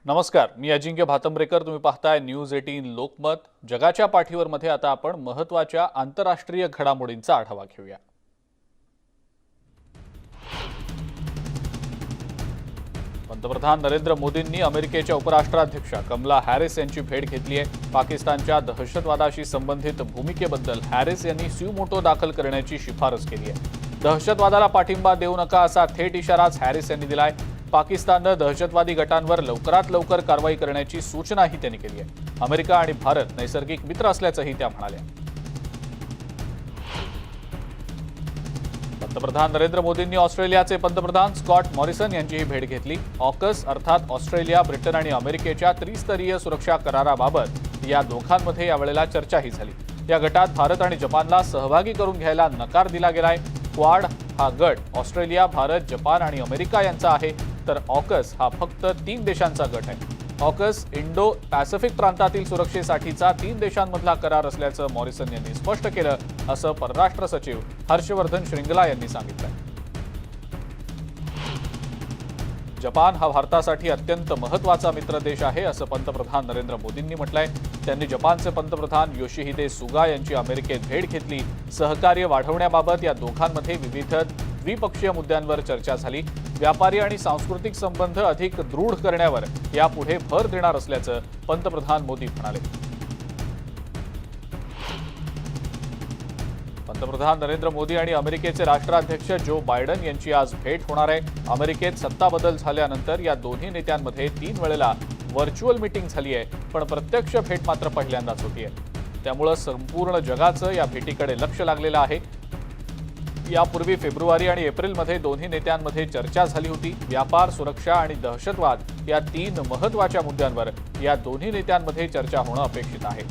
नमस्कार, मी अजिंक्य भातंब्रेकर. तुम्ही पाहताय न्यूज 18 लोकमत. जगाच्या पाठीवर मध्ये आता आपण महत्त्वाच्या आंतरराष्ट्रीय घडामोडींचा आढावा घेऊया. पंतप्रधान नरेंद्र मोदींनी अमेरिकेच्या उपराष्ट्राध्यक्षा कमला हॅरिस यांची भेट घेतली आहे. पाकिस्तानच्या दहशतवादाशी संबंधित भूमिकेबद्दल हॅरिस यांनी सुमोटो दाखल करण्याची शिफारस केली आहे. दहशतवादाला पाठिंबा देऊ नका असा थेट इशाराच हॅरिस यांनी दिलाय. पाकिस्ताननं दहशतवादी गटांवर लवकरात लवकर कारवाई करण्याची सूचनाही त्यांनी केली आहे. अमेरिका आणि भारत नैसर्गिक मित्र असल्याचंही त्या म्हणाल्या. पंतप्रधान नरेंद्र मोदींनी ऑस्ट्रेलियाचे पंतप्रधान स्कॉट मॉरिसन यांचीही भेट घेतली. ऑकस अर्थात ऑस्ट्रेलिया, ब्रिटन आणि अमेरिकेच्या त्रिस्तरीय सुरक्षा कराराबाबत या दोघांमध्ये यावेळेला चर्चाही झाली. या गटात भारत आणि जपानला सहभागी करून घ्यायला नकार दिला गेलाय. क्वाड हा गट ऑस्ट्रेलिया, भारत, जपान आणि अमेरिका यांचा आहे, तर ऑकस हा फक्त 3 देशांचा गट आहे. ऑकस इंडो पॅसिफिक प्रांतातील सुरक्षेसाठीचा 3 देशांमधला करार असल्याचं मॉरिसन यांनी स्पष्ट केलं, असं परराष्ट्र सचिव हर्षवर्धन श्रिंगला यांनी सांगितलं. जपान हा भारतासाठी अत्यंत महत्त्वाचा मित्र देश आहे, असं पंतप्रधान नरेंद्र मोदींनी म्हटलंय. त्यांनी जपानचे पंतप्रधान योशिहिदे सुगा यांची अमेरिकेत भेट घेतली. सहकार्य वाढवण्याबाबत या दोघांमध्ये विविध द्विपक्षीय मुद्द्यांवर चर्चा झाली. व्यापारी आणि सांस्कृतिक संबंध अधिक दृढ करण्यावर यापुढे भर देणार असल्याचं पंतप्रधान मोदी म्हणाले. पंतप्रधान नरेंद्र मोदी आणि अमेरिकेचे राष्ट्राध्यक्ष जो बायडन यांची आज भेट होणार आहे. अमेरिकेत सत्ता बदल झाल्यानंतर या दोन्ही नेत्यांमध्ये 3 वेळेला व्हर्च्युअल मीटिंग झाली आहे, पण प्रत्यक्ष भेट मात्र पहिल्यांदाच होतीये. त्यामुळे संपूर्ण जगाचं या भेटीकडे लक्ष लागलेलं आहे. यापूर्वी फेब्रुवारी आणि एप्रिलमध्ये दोन्ही नेत्यांमध्ये चर्चा झाली होती. व्यापार, सुरक्षा आणि दहशतवाद या 3 महत्त्वाच्या मुद्द्यांवर या दोन्ही नेत्यांमध्ये चर्चा होणं अपेक्षित आहे.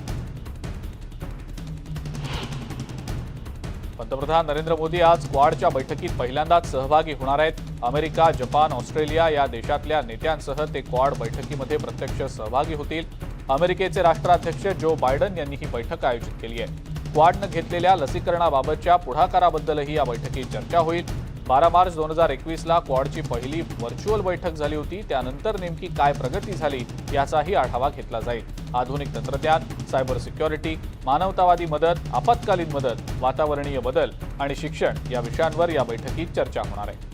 पंतप्रधान नरेंद्र मोदी आज क्वाडच्या बैठकीत पहिल्यांदाच सहभागी होणार आहेत. अमेरिका, जपान, ऑस्ट्रेलिया या देशातल्या नेत्यांसह ते क्वाड बैठकीमध्ये प्रत्यक्ष सहभागी होतील. अमेरिकेचे राष्ट्राध्यक्ष जो बायडन यांनी ही बैठक आयोजित केली आहे. क्वाडनं घेतलेल्या लसीकरणाबाबतच्या पुढाकाराबद्दलही या बैठकीत चर्चा होईल. 12 मार्च 2021ला क्वाडची पहिली व्हर्च्युअल बैठक झाली होती. त्यानंतर नेमकी काय प्रगती झाली याचाही आढावा घेतला जाईल. आधुनिक तंत्रज्ञान, सायबर सिक्युरिटी, मानवतावादी मदत, आपत्कालीन मदत, वातावरणीय बदल आणि शिक्षण या विषयांवर या बैठकीत चर्चा होणार आहे.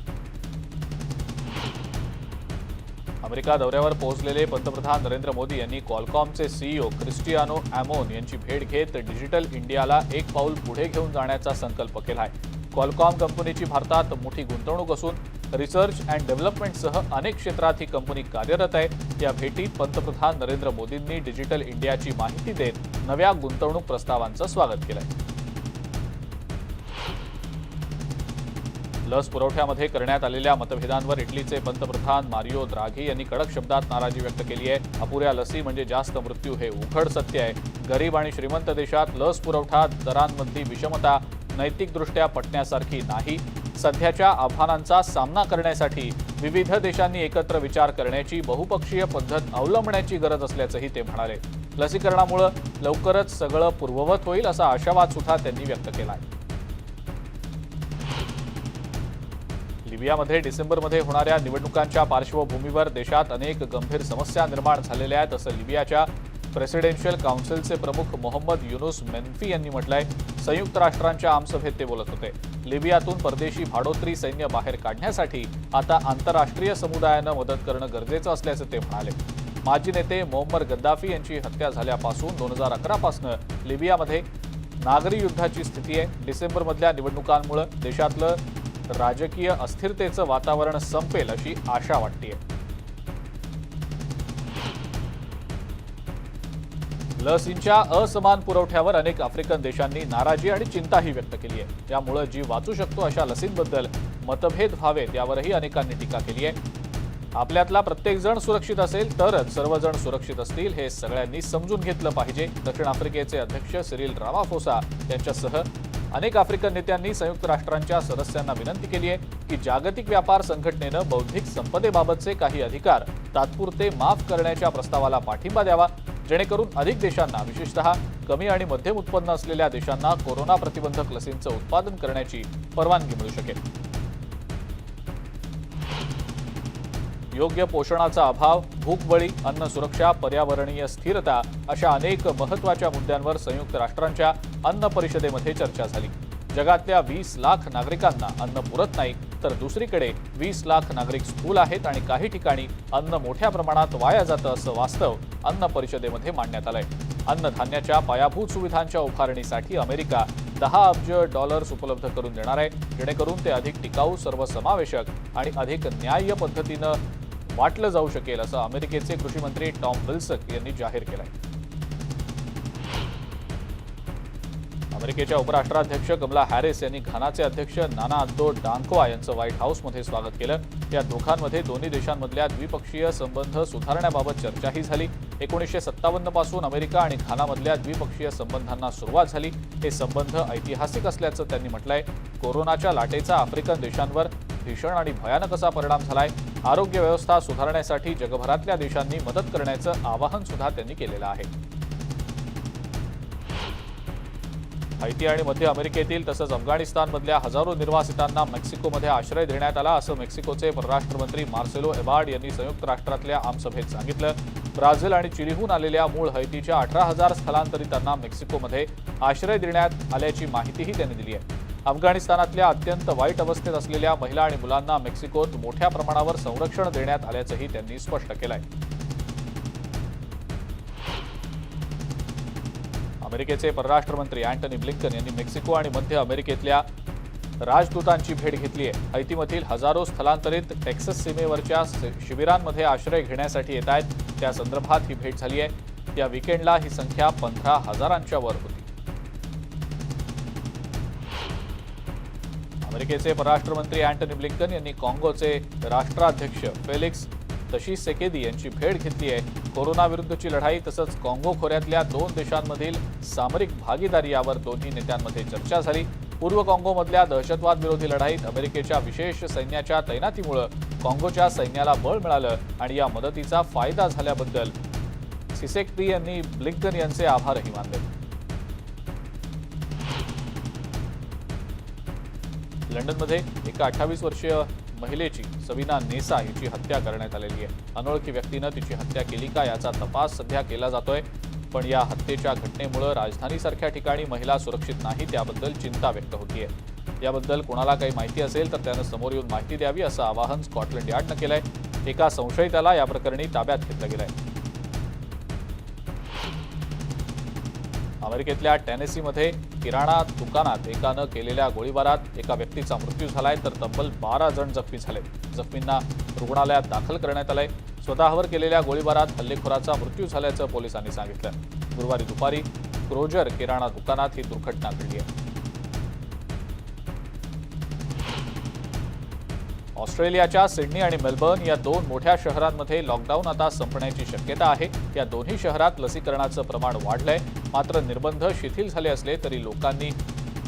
अमेरिका दौऱ्यावर पोहोचलेले पंतप्रधान नरेंद्र मोदी यांनी क्वालकॉमचे सीईओ क्रिस्टियानो अॅमोन यांची भेट घेत डिजिटल इंडियाला एक पाऊल पुढे घेऊन जाण्याचा संकल्प केला आहे. क्वालकॉम कंपनीची भारतात मोठी गुंतवणूक असून रिसर्च अँड डेव्हलपमेंटसह अनेक क्षेत्रात ही कंपनी कार्यरत आहे. या भेटीत पंतप्रधान नरेंद्र मोदींनी डिजिटल इंडियाची माहिती देत नव्या गुंतवणूक प्रस्तावांचं स्वागत केलंय. लस पुरवठ्यामध्ये करण्यात आलेल्या मतभेदांवर इटलीचे पंतप्रधान मारिओ द्राघी यांनी कडक शब्दात नाराजी व्यक्त केली आहे. अपुऱ्या लसी म्हणजे जास्त मृत्यू हे उघड सत्य आहे. गरीब आणि श्रीमंत देशात लस पुरवठा दरांमधली विषमता नैतिकदृष्ट्या पटण्यासारखी नाही. सध्याच्या आव्हानांचा सामना करण्यासाठी विविध देशांनी एकत्र विचार करण्याची, बहुपक्षीय पद्धत अवलंबण्याची गरज असल्याचंही ते म्हणाले. लसीकरणामुळे लवकरच सगळं पूर्ववत होईल असा आशावाद सुद्धा त्यांनी व्यक्त केला आहे. लिबियामध्ये डिसेंबरमध्ये होणाऱ्या निवडणुकांच्या पार्श्वभूमीवर देशात अनेक गंभीर समस्या निर्माण झालेल्या आहेत, असं लिबियाच्या प्रेसिडेन्शियल काउन्सिलचे प्रमुख मोहम्मद युनुस मेन्फी यांनी म्हटलंय. संयुक्त राष्ट्रांच्या आमसभेत ते बोलत होते. लिबियातून परदेशी भाडोत्री सैन्य बाहेर काढण्यासाठी आता आंतरराष्ट्रीय समुदायानं मदत करणं गरजेचं असल्याचं ते म्हणाले. माजी नेते मोहम्मद गद्दाफी यांची हत्या झाल्यापासून 2011 पासून लिबियामध्ये नागरी युद्धाची स्थिती आहे. डिसेंबरमधल्या निवडणुकांमुळे देशातलं राजकीय अस्थिरतेचं वातावरण संपेल अशी आशा वाटते. लसींच्या असमान पुरवठ्यावर अनेक आफ्रिकन देशांनी नाराजी आणि चिंताही व्यक्त केली आहे. त्यामुळे जीव वाचू शकतो अशा लसींबद्दल मतभेद व्हावेत यावरही अनेकांनी टीका केली आहे. आपल्यातला प्रत्येकजण सुरक्षित असेल तरच सर्वजण सुरक्षित असतील हे सगळ्यांनी समजून घेतलं पाहिजे. दक्षिण आफ्रिकेचे अध्यक्ष सिरिल रामाफोसा यांच्यासह अनेक आफ्रिकन नेत्यांनी संयुक्त राष्ट्रांच्या सदस्यांना विनंती केली आहे की जागतिक व्यापार संघटनेनं बौद्धिक संपदेबाबतचे काही अधिकार तात्पुरते माफ करण्याच्या प्रस्तावाला पाठिंबा द्यावा, जेणेकरून अधिक देशांना, विशेषतः कमी आणि मध्यम उत्पन्न असलेल्या देशांना कोरोना प्रतिबंधक लसींचं उत्पादन करण्याची परवानगी मिळू शकेल. योग्य पोषणाचा अभाव, भूकबळी, अन्न सुरक्षा, पर्यावरणीय स्थिरता अशा अनेक महत्त्वाच्या मुद्द्यांवर संयुक्त राष्ट्रांच्या अन्न परिषदेमध्ये चर्चा झाली. जगातल्या 20 लाख नागरिकांना अन्न पुरत नाही, तर दुसरीकडे 20 लाख नागरिक स्थूल आहेत आणि काही ठिकाणी अन्न मोठ्या प्रमाणात वाया जातं असं वास्तव अन्न परिषदेमध्ये मांडण्यात आलंय. अन्नधान्याच्या पायाभूत सुविधांच्या उभारणीसाठी अमेरिका $10 अब्ज उपलब्ध करून देणार आहे, जेणेकरून ते अधिक टिकाऊ, सर्वसमावेशक आणि अधिक न्याय्य पद्धतीनं वाटलं जाऊ शकेल असं अमेरिकेचे कृषी मंत्री टॉम विल्सक यांनी जाहीर केलंय. अमेरिकेच्या उपराष्ट्राध्यक्ष कमला हॅरिस यांनी घानाचे अध्यक्ष नाना अद्दो डांग्वा यांचं व्हाईट हाऊसमध्ये स्वागत केलं. या दोघांमध्ये दोन्ही देशांमधल्या द्विपक्षीय संबंध सुधारण्याबाबत चर्चाही झाली. 1957 पासून अमेरिका आणि घानामधल्या द्विपक्षीय संबंधांना सुरुवात झाली. हे संबंध ऐतिहासिक असल्याचं त्यांनी म्हटलंय. कोरोनाच्या लाटेचा आफ्रिकन देशांवर भीषण आणि भयानक असा परिणाम झालाय. आरोग्य व्यवस्था सुधारण्यासाठी जगभरातल्या देशांनी मदत करण्याचं आवाहन सुद्धा त्यांनी केलेलं आहे. हैती आणि मध्य अमेरिकेतील तसंच अफगाणिस्तानमधल्या हजारो निर्वासितांना मेक्सिकोमध्ये आश्रय देण्यात आला असं मेक्सिकोचे परराष्ट्र मंत्री मार्सेलो एबार्ड यांनी संयुक्त राष्ट्रातल्या आमसभेत सांगितलं. ब्राझील आणि चिलीहून आलेल्या मूळ हैतीच्या 18,000 स्थलांतरितांना मेक्सिकोमध्ये आश्रय देण्यात आल्याची माहितीही त्यांनी दिली आहे. अफगाणिस्तानातल्या अत्यंत वाईट अवस्थेत असलेल्या महिला आणि मुलांना मेक्सिकोत मोठ्या प्रमाणावर संरक्षण देण्यात आल्याचंही त्यांनी स्पष्ट केलंय. अमेरिकेचे परराष्ट्र मंत्री अँटनी ब्लिंकन यांनी मेक्सिको आणि मध्य अमेरिकेतल्या राजदूतांची भेट घेतली आहे. हैतीमधील हजारो स्थलांतरित टेक्सास सीमेवरच्या शिबिरांमध्ये आश्रय घेण्यासाठी येत आहेत. त्या संदर्भात ही भेट झाली आहे. या वीकेंडला ही संख्या 15,000च्या वर होती. अमेरिकेचे परराष्ट्र मंत्री अँटनी ब्लिंकन यांनी काँगोचे राष्ट्राध्यक्ष फेलिक्स तशिसेकेदी यांची भेट घेतली आहे. कोरोनाविरुद्धची लढाई तसंच काँगो खोऱ्यातल्या दोन देशांमधील सामरिक भागीदारी यावर दोन्ही नेत्यांमध्ये चर्चा झाली. पूर्व काँगोमधल्या दहशतवाद विरोधी लढाईत अमेरिकेच्या विशेष सैन्याच्या तैनातीमुळे काँगोच्या सैन्याला बळ मिळालं आणि या मदतीचा फायदा झाल्याबद्दल सिसेकेदी यांनी ब्लिंकन यांचे आभारही मानले. लंडनमध्ये एका 28 वर्षीय महिलेची सविना नेसा हिची हत्या करण्यात आलेली आहे. अनोळखी व्यक्तीनं तिची हत्या केली का याचा तपास सध्या केला जातोय. पण या हत्येच्या घटनेमुळे राजधानीसारख्या ठिकाणी महिला सुरक्षित नाही, त्याबद्दल चिंता व्यक्त होतीये. याबद्दल कोणाला काही माहिती असेल तर त्यानं समोर येऊन माहिती द्यावी असं आवाहन स्कॉटलंड यार्डनं केलंय. एका संशयिताला या प्रकरणी ताब्यात घेतलं गेलंय. अमेरिकेतल्या टेनेसीमध्ये किराणा दुकानात एकानं केलेल्या गोळीबारात एका व्यक्तीचा मृत्यू झालाय, तर तब्बल 12 जण जखमी झाले. जखमींना रुग्णालयात दाखल करण्यात आलंय. स्वतःवर केलेल्या गोळीबारात हल्लेखोराचा मृत्यू झाल्याचं पोलिसांनी सांगितलं. गुरुवारी दुपारी क्रोजर किराणा दुकानात ही दुर्घटना घडली आहे. ऑस्ट्रेलियाच्या सिडनी आणि मेलबर्न या दोन मोठ्या शहरांमध्ये लॉकडाऊन आता संपण्याची शक्यता आहे. या दोन्ही शहरात लसीकरणाचं प्रमाण वाढलंय. मात्र निर्बंध शिथिल झाले असले तरी लोकांनी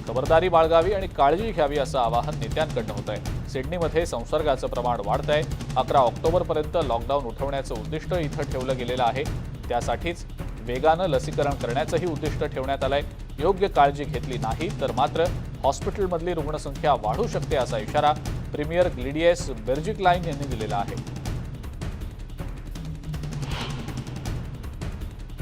खबरदारी बाळगावी आणि काळजी घ्यावी असं आवाहन नेत्यांकडून होत आहे. सिडनीमध्ये संसर्गाचं प्रमाण वाढतंय. 11 ऑक्टोबरपर्यंत लॉकडाऊन उठवण्याचं उद्दिष्ट इथं ठेवलं गेलेलं आहे. त्यासाठीच वेगानं लसीकरण करण्याचंही उद्दिष्ट ठेवण्यात आलंय. योग्य काळजी घेतली नाही तर मात्र हॉस्पिटलमधली रुग्णसंख्या वाढू शकते असा इशारा प्रीमियर ग्लिडियस बेर्जिक्लाइन यांनी दिलेला आहे.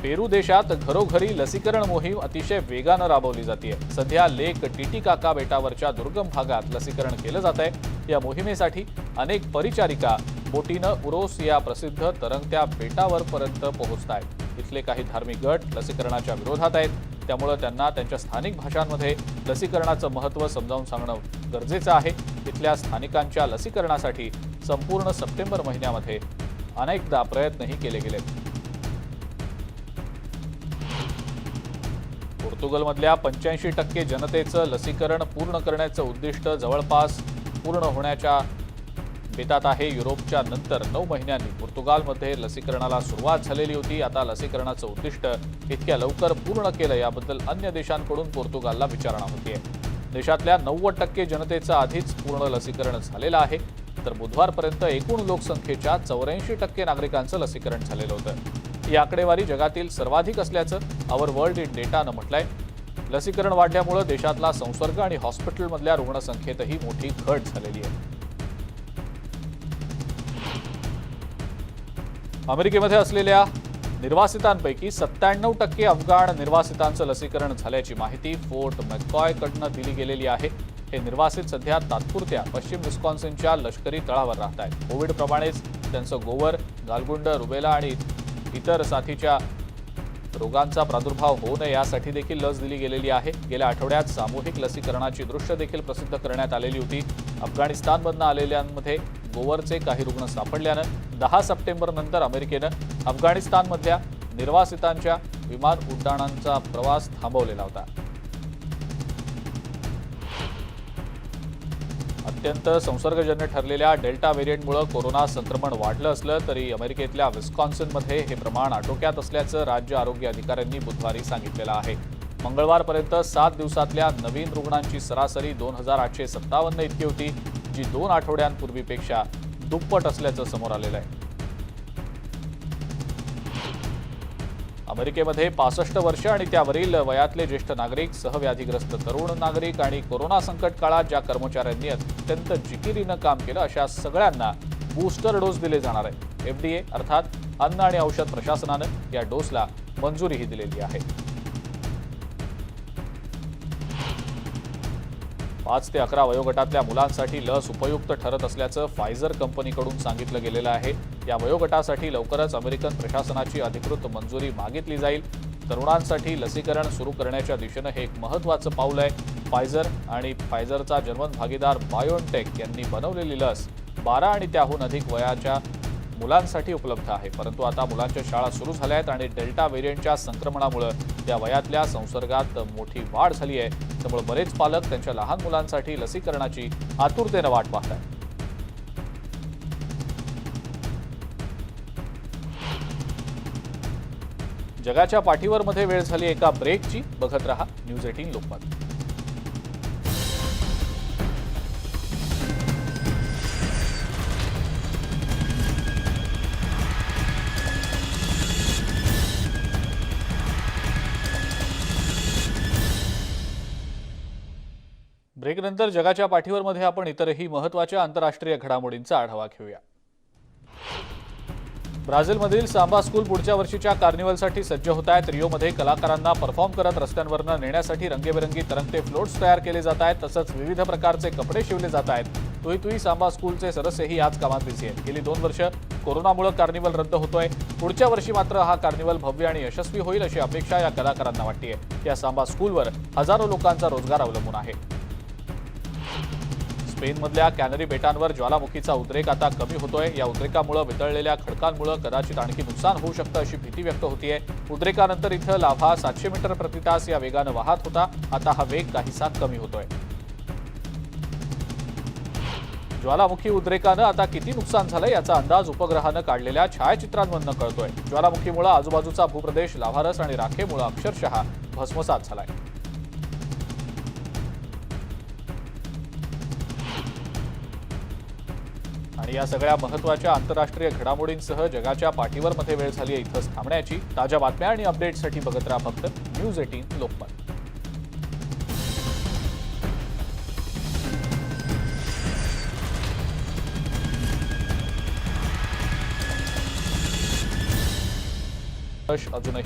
पेरू देशात घरोघरी लसीकरण मोहीम अतिशय वेगानं राबवली जाते. सध्या लेक टिटिकाका बेटावरच्या दुर्गम भागात लसीकरण केलं जात आहे. या मोहिमेसाठी अनेक परिचारिका बोटीनं उरोस या प्रसिद्ध तरंगत्या बेटावरपर्यंत पोहोचत आहेत. इथले काही धार्मिक गट लसीकरणाच्या विरोधात आहेत. त्यामुळे त्यांना त्यांच्या स्थानिक भाषांमध्ये लसीकरणाचं महत्त्व समजावून सांगणं गरजेचं आहे. इथल्या स्थानिकांच्या लसीकरणासाठी संपूर्ण सप्टेंबर महिन्यामध्ये अनेकदा प्रयत्नही केले गेले. पोर्तुगलमधल्या 85% जनतेचं लसीकरण पूर्ण करण्याचं उद्दिष्ट जवळपास पूर्ण होण्याच्या बेतात आहे. युरोपच्या नंतर 9 महिन्यांनी पोर्तुगालमध्ये लसीकरणाला सुरुवात झालेली होती. आता लसीकरणाचं उद्दिष्ट इतक्या लवकर पूर्ण केलं याबद्दल अन्य देशांकडून पोर्तुगालला विचारणा होतीये. देशातल्या 90% जनतेचं आधीच पूर्ण लसीकरण झालेलं आहे. तर बुधवारपर्यंत एकूण लोकसंख्येच्या 84% नागरिकांचं लसीकरण झालेलं होतं. ही आकडेवारी जगातील सर्वाधिक असल्याचं आवर वर्ल्ड इन डेटानं म्हटलंय. लसीकरण वाढल्यामुळे देशातला संसर्ग आणि हॉस्पिटलमधल्या रुग्णसंख्येतही मोठी घट झालेली आहे. अमेरिकेमध्ये असलेल्या निर्वासितांपैकी 97% अफगाण निर्वासितांचं लसीकरण झाल्याची माहिती फोर्ट मॅककॉयकडनं दिली गेलेली आहे। हे निर्वासित सध्या तात्पुरत्या पश्चिम विस्कॉन्सिनच्या लष्करी तळावर राहत आहेत। कोविडप्रमाणेच त्यांचं गोवर, गालगुंड, रुबेला आणि इतर साथीच्या रोगांचा प्रादुर्भाव होऊ नये यासाठी देखील लस दिली गेलेली आहे। गेल्या आठवड्यात सामूहिक लसीकरणाची दृश्य देखील प्रसिद्ध करण्यात आलेली होती। अफगाणिस्तानमधून आलेल्यांमध्ये गोवरचे काही रुग्ण सापडल्यानं 10 सप्टेंबरनंतर अमेरिकेनं अफगाणिस्तानमधल्या निर्वासितांच्या विमान उड्डाणांचा प्रवास थांबवलेला होता। अत्यंत संसर्गजन्य ठरलेल्या डेल्टा व्हेरियंटमुळे कोरोना संक्रमण वाढलं असलं तरी अमेरिकेतल्या विस्कॉन्सिनमध्ये हे प्रमाण आटोक्यात असल्याचं राज्य आरोग्य अधिकाऱ्यांनी बुधवारी सांगितलेलं आहे। मंगळवारपर्यंत 7 दिवसातल्या नवीन रुग्णांची सरासरी 2857 इतकी होती, जी 2 आठवड्यांपूर्वीपेक्षा दुप्पट असल्याचं समोर आलेलं आहे। अमेरिकेमध्ये 65 वर्ष आणि त्यावरील वयातले ज्येष्ठ नागरिक, सहव्याधीग्रस्त तरुण नागरिक आणि कोरोना संकट काळात ज्या कर्मचाऱ्यांनी अत्यंत जिकिरीनं काम केलं अशा सगळ्यांना बूस्टर डोस दिले जाणार आहे। FDA अर्थात अन्न आणि औषध प्रशासनानं या डोसला मंजुरीही दिलेली आहे। 5 ते 11 वयोगटातल्या मुलांसाठी लस उपयुक्त ठरत असल्याचं फायझर कंपनीकडून सांगितलं गेलेलं आहे। या वयोगटासाठी लवकरच अमेरिकन प्रशासनाची अधिकृत मंजुरी मागितली जाईल। तरुणांसाठी लसीकरण सुरू करण्याच्या दिशेनं हे एक महत्त्वाचं पाऊल आहे। फायझर आणि फायझरचा जर्मन भागीदार बायोनटेक यांनी बनवलेली लस 12 आणि त्याहून अधिक वयाच्या मुलांसाठी उपलब्ध आहे। परंतु आता मुलांच्या शाळा सुरू झाल्या आहेत आणि डेल्टा व्हेरियंटच्या संक्रमणामुळे त्या वयातल्या संसर्गात मोठी वाढ झाली आहे। त्यामुळे बरेच पालक त्यांच्या लहान मुलांसाठी लसीकरणाची आतुरतेनं वाट पाहत आहेत। जगाच्या पाठीवर मध्ये वेळ झाली एका ब्रेकची। बघत रहा न्यूज 18 लोकमत। ब्रेकनंतर जगाच्या पाठीवर मध्ये आपण इतरही महत्त्वाच्या आंतरराष्ट्रीय घडामोडींचा आढावा घेऊया। ब्राझीलमधील सांबा स्कूल पुढच्या वर्षीच्या कार्निवलसाठी सज्ज होत आहेत। रिओमध्ये कलाकारांना परफॉर्म करत रस्त्यांवरनं नेण्यासाठी रंगीबेरंगी तरंगते फ्लोट्स तयार केले जात आहेत। तसंच विविध प्रकारचे कपडे शिवले जात आहेत। तुई तुई सांबा स्कूलचे सदस्यही याच कामात बिझी आहेत। गेली 2 वर्ष कोरोनामुळे कार्निवल रद्द होतोय। पुढच्या वर्षी मात्र हा कार्निवल भव्य आणि यशस्वी होईल अशी अपेक्षा या कलाकारांना वाटते। या सांबा स्कूलवर हजारो लोकांचा रोजगार अवलंबून आहे। स्पेनमधल्या कॅनरी बेटांवर ज्वालामुखीचा उद्रेक आता कमी होतोय। या उद्रेकामुळे वितळलेल्या खडकांमुळे कदाचित आणखी नुकसान होऊ शकतं अशी भीती व्यक्त होतीये। उद्रेकानंतर इथं लाव्हा 700 मीटर प्रति तास या वेगानं वाहत होता। आता हा वेग काहीसा कमी होतोय। ज्वालामुखी उद्रेकानं आता किती नुकसान झालंय याचा अंदाज उपग्रहानं काढलेल्या छायाचित्रांमधनं कळतोय। ज्वालामुखीमुळे आजूबाजूचा भूप्रदेश लाव्हारस आणि राखेमुळे अक्षरशः भस्मसात झालाय। आणि या सगळ्या महत्त्वाच्या आंतरराष्ट्रीय घडामोडींसह जगाच्या पाठीवर मध्ये वेळ झाली आहे इथंच थांबण्याची। ताज्या बातम्या आणि अपडेट्ससाठी बघत राहा फक्त न्यूज 18 लोकमत। अजूनही